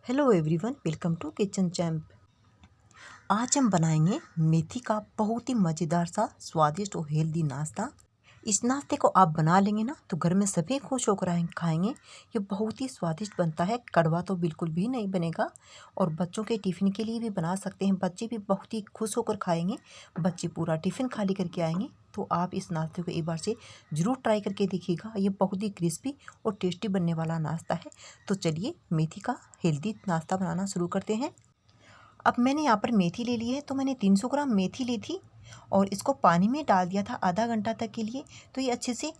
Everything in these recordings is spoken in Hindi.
Hello everyone, welcome to kitchen champ. आज हम बनाएंगे मेथी का बहुत ही मज़ेदार सा स्वादिष्ट और हेल्दी नाश्ता। इस नाश्ते को आप बना लेंगे ना तो घर में सभी खुश होकर खाएंगे। ये बहुत ही स्वादिष्ट बनता है, कड़वा तो बिल्कुल भी नहीं बनेगा और बच्चों के टिफ़िन के लिए भी बना सकते हैं। बच्चे भी बहुत ही खुश होकर खाएंगे, बच्चे पूरा टिफ़िन खाली करके आएंगे। तो आप इस नाश्ते को एक बार से ज़रूर ट्राई करके देखिएगा। ये बहुत ही क्रिस्पी और टेस्टी बनने वाला नाश्ता है। तो चलिए मेथी का हेल्दी नाश्ता बनाना शुरू करते हैं। अब मैंने यहाँ पर मेथी ले ली है, तो मैंने 300 ग्राम मेथी ली थी और इसको पानी में डाल दिया था आधा घंटा तक के लिए। तो ये अच्छे से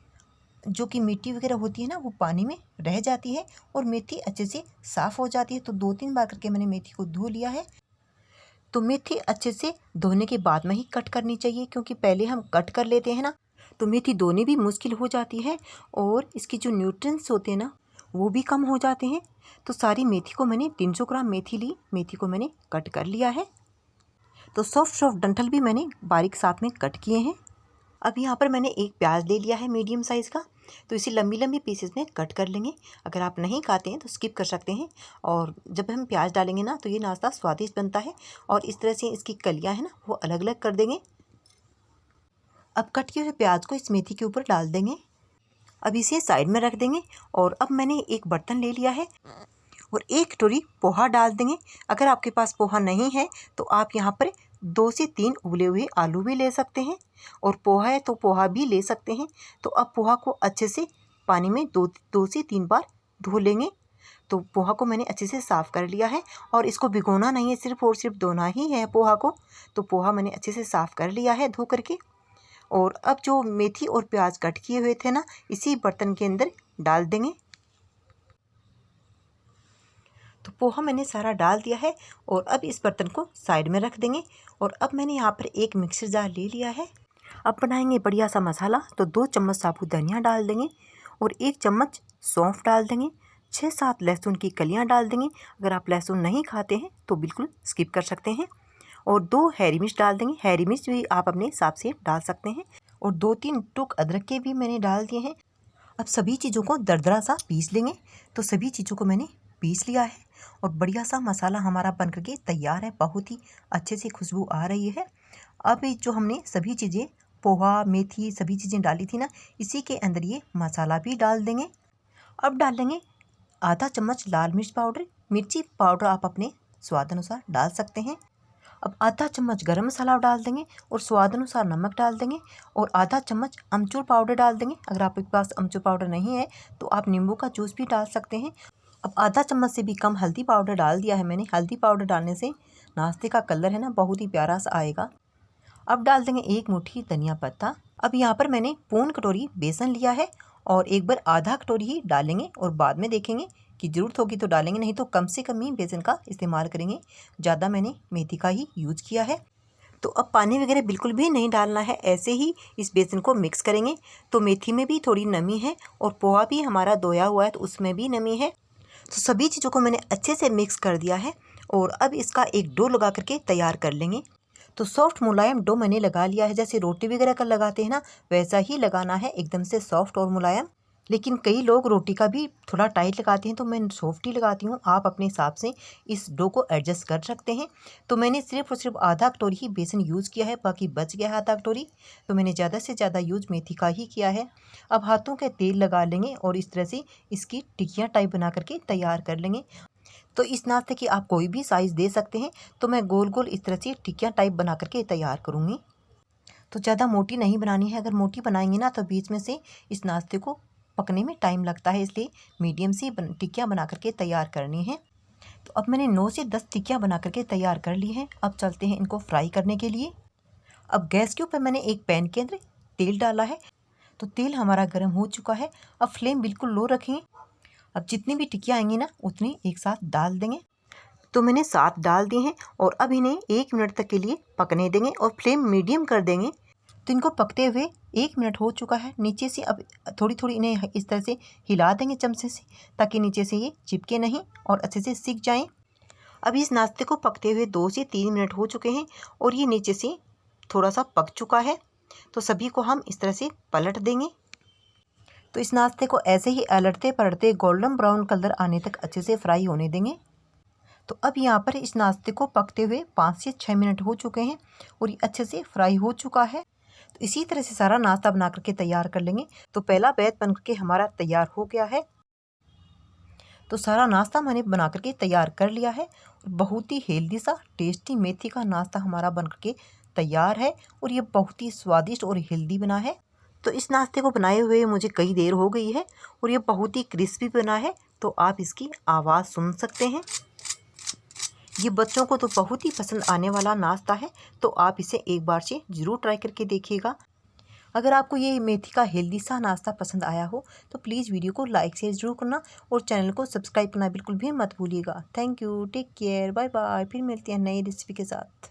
जो कि मिट्टी वगैरह होती है ना, वो पानी में रह जाती है और मेथी अच्छे से साफ़ हो जाती है। तो 2-3 बार करके मैंने मेथी को धो लिया है। तो मेथी अच्छे से धोने के बाद में ही कट करनी चाहिए, क्योंकि पहले हम कट कर लेते हैं ना तो मेथी धोनी भी मुश्किल हो जाती है और इसकी जो न्यूट्रिएंट्स होते हैं ना वो भी कम हो जाते हैं। तो सारी मेथी को मैंने 300 ग्राम मेथी ली, मेथी को मैंने कट कर लिया है। तो सॉफ्ट डंठल भी मैंने बारीक साथ में कट किए हैं। अब यहाँ पर मैंने एक प्याज ले लिया है मीडियम साइज़ का, तो इसे लंबी लंबी पीसेस में कट कर लेंगे। अगर आप नहीं खाते हैं तो स्किप कर सकते हैं। और जब हम प्याज डालेंगे ना तो ये नाश्ता स्वादिष्ट बनता है। और इस तरह से इसकी कलियाँ हैं ना वो अलग अलग कर देंगे। अब कट किए हुए प्याज को इस मेथी के ऊपर डाल देंगे। अब इसे साइड में रख देंगे। और अब मैंने एक बर्तन ले लिया है और एक कटोरी पोहा डाल देंगे। अगर आपके पास पोहा नहीं है तो आप यहाँ पर 2 से 3 उबले हुए आलू भी ले सकते हैं, और पोहा है तो पोहा भी ले सकते हैं। तो अब पोहा को अच्छे से पानी में 2 से 3 बार धो लेंगे। तो पोहा को मैंने अच्छे से साफ़ कर लिया है और इसको भिगोना नहीं है, सिर्फ और सिर्फ धोना ही है पोहा को। तो पोहा मैंने अच्छे से साफ़ कर लिया है धो करके। और अब जो मेथी और प्याज कट किए हुए थे ना, इसी बर्तन के अंदर डाल देंगे। तो पोहा मैंने सारा डाल दिया है और अब इस बर्तन को साइड में रख देंगे। और अब मैंने यहाँ पर एक मिक्सर जार ले लिया है। अब बनाएंगे बढ़िया सा मसाला। तो 2 चम्मच साबुत धनिया डाल देंगे और 1 चम्मच सौंफ डाल देंगे। 6-7 लहसुन की कलियाँ डाल देंगे। अगर आप लहसुन नहीं खाते हैं तो बिल्कुल स्किप कर सकते हैं। और 2 हरी मिर्च डाल देंगे, हरी मिर्च भी आप अपने हिसाब से डाल सकते हैं। और 2-3 टुक अदरक के भी मैंने डाल दिए हैं। अब सभी चीज़ों को दरदरा सा पीस लेंगे। तो सभी चीज़ों को मैंने पीस लिया है और बढ़िया सा मसाला हमारा बन करके तैयार है। बहुत ही अच्छे से खुशबू आ रही है। अब ये जो हमने सभी चीज़ें पोहा मेथी सभी चीज़ें डाली थी ना, इसी के अंदर ये मसाला भी डाल देंगे। अब डालेंगे आधा चम्मच लाल मिर्च पाउडर। मिर्ची पाउडर आप अपने स्वाद अनुसार डाल सकते हैं। अब आधा चम्मच गरम मसाला डाल देंगे और स्वाद अनुसार नमक डाल देंगे। और आधा चम्मच अमचूर पाउडर डाल देंगे। अगर आपके पास अमचूर पाउडर नहीं है तो आप नींबू का जूस भी डाल सकते हैं। अब आधा चम्मच से भी कम हल्दी पाउडर डाल दिया है मैंने। हल्दी पाउडर डालने से नाश्ते का कलर है ना बहुत ही प्यारा सा आएगा। अब डाल देंगे 1 मुट्ठी धनिया पत्ता। अब यहाँ पर मैंने पौन कटोरी बेसन लिया है और एक बार आधा कटोरी ही डालेंगे और बाद में देखेंगे कि ज़रूरत होगी तो डालेंगे, नहीं तो कम से कम ही बेसन का इस्तेमाल करेंगे। ज़्यादा मैंने मेथी का ही यूज किया है। तो अब पानी वगैरह बिल्कुल भी नहीं डालना है, ऐसे ही इस बेसन को मिक्स करेंगे। तो मेथी में भी थोड़ी नमी है और पोहा भी हमारा धोया हुआ है तो उसमें भी नमी है। तो सभी चीज़ों को मैंने अच्छे से मिक्स कर दिया है और अब इसका एक डो लगा करके तैयार कर लेंगे। तो सॉफ्ट मुलायम डो मैंने लगा लिया है। जैसे रोटी वगैरह का लगाते हैं ना, वैसा ही लगाना है, एकदम से सॉफ्ट और मुलायम। लेकिन कई लोग रोटी का भी थोड़ा टाइट लगाते हैं, तो मैं सॉफ्ट ही लगाती हूँ। आप अपने हिसाब से इस डो को एडजस्ट कर सकते हैं। तो मैंने सिर्फ और सिर्फ आधा कटोरी ही बेसन यूज़ किया है, बाकी बच गया है आधा कटोरी। तो मैंने ज़्यादा से ज़्यादा यूज़ मेथी का ही किया है। अब हाथों के तेल लगा लेंगे और इस तरह से इसकी टिक्कियाँ टाइप बना करके तैयार कर लेंगे। तो इस नाश्ते की आप कोई भी साइज़ दे सकते हैं। तो मैं गोल गोल इस तरह से टिक्कियाँ टाइप बना करके तैयार करूँगी। तो ज़्यादा मोटी नहीं बनानी है। अगर मोटी बनाएंगे ना तो बीच में से इस नाश्ते को पकने में टाइम लगता है, इसलिए मीडियम सी टिक्कियाँ बना करके तैयार करनी है। तो अब मैंने 9 से 10 टिक्कियाँ बना करके तैयार कर ली हैं। अब चलते हैं इनको फ्राई करने के लिए। अब गैस के ऊपर मैंने एक पैन के अंदर तेल डाला है। तो तेल हमारा गर्म हो चुका है। अब फ्लेम बिल्कुल लो रखेंगे। अब जितनी भी टिक्कियाँ आएंगी ना उतनी एक साथ डाल देंगे। तो मैंने 7 डाल दिए हैं और अब इन्हें 1 मिनट तक के लिए पकने देंगे और फ्लेम मीडियम कर देंगे। तो इनको पकते हुए 1 मिनट हो चुका है। नीचे से अब थोड़ी थोड़ी इन्हें इस तरह से हिला देंगे चमचे से, ताकि नीचे से ये चिपके नहीं और अच्छे से सिक जाएं। अब इस नाश्ते को पकते हुए 2 से 3 मिनट हो चुके हैं और ये नीचे से थोड़ा सा पक चुका है। तो सभी को हम इस तरह से पलट देंगे। तो इस नाश्ते को ऐसे ही अलटते पलटते गोल्डन ब्राउन कलर आने तक अच्छे से फ्राई होने देंगे। तो अब यहाँ पर इस नाश्ते को पकते हुए 5 से 6 मिनट हो चुके हैं और ये अच्छे से फ्राई हो चुका है। तो इसी तरह से सारा नाश्ता बना करके तैयार कर लेंगे। तो पहला बैच बन करके हमारा तैयार हो गया है। तो सारा नाश्ता मैंने बना करके तैयार कर लिया है। बहुत ही हेल्दी सा टेस्टी मेथी का नाश्ता हमारा बन करके तैयार है और ये बहुत ही स्वादिष्ट और हेल्दी बना है। तो इस नाश्ते को बनाए हुए मुझे कई देर हो गई है और ये बहुत ही क्रिस्पी बना है। तो आप इसकी आवाज़ सुन सकते हैं। ये बच्चों को तो बहुत ही पसंद आने वाला नाश्ता है। तो आप इसे एक बार से ज़रूर ट्राई करके देखिएगा। अगर आपको ये मेथी का हेल्दी सा नाश्ता पसंद आया हो तो प्लीज़ वीडियो को लाइक शेयर ज़रूर करना और चैनल को सब्सक्राइब करना बिल्कुल भी मत भूलिएगा। Thank you, take care, bye bye. फिर मिलते हैं नई रेसिपी के साथ।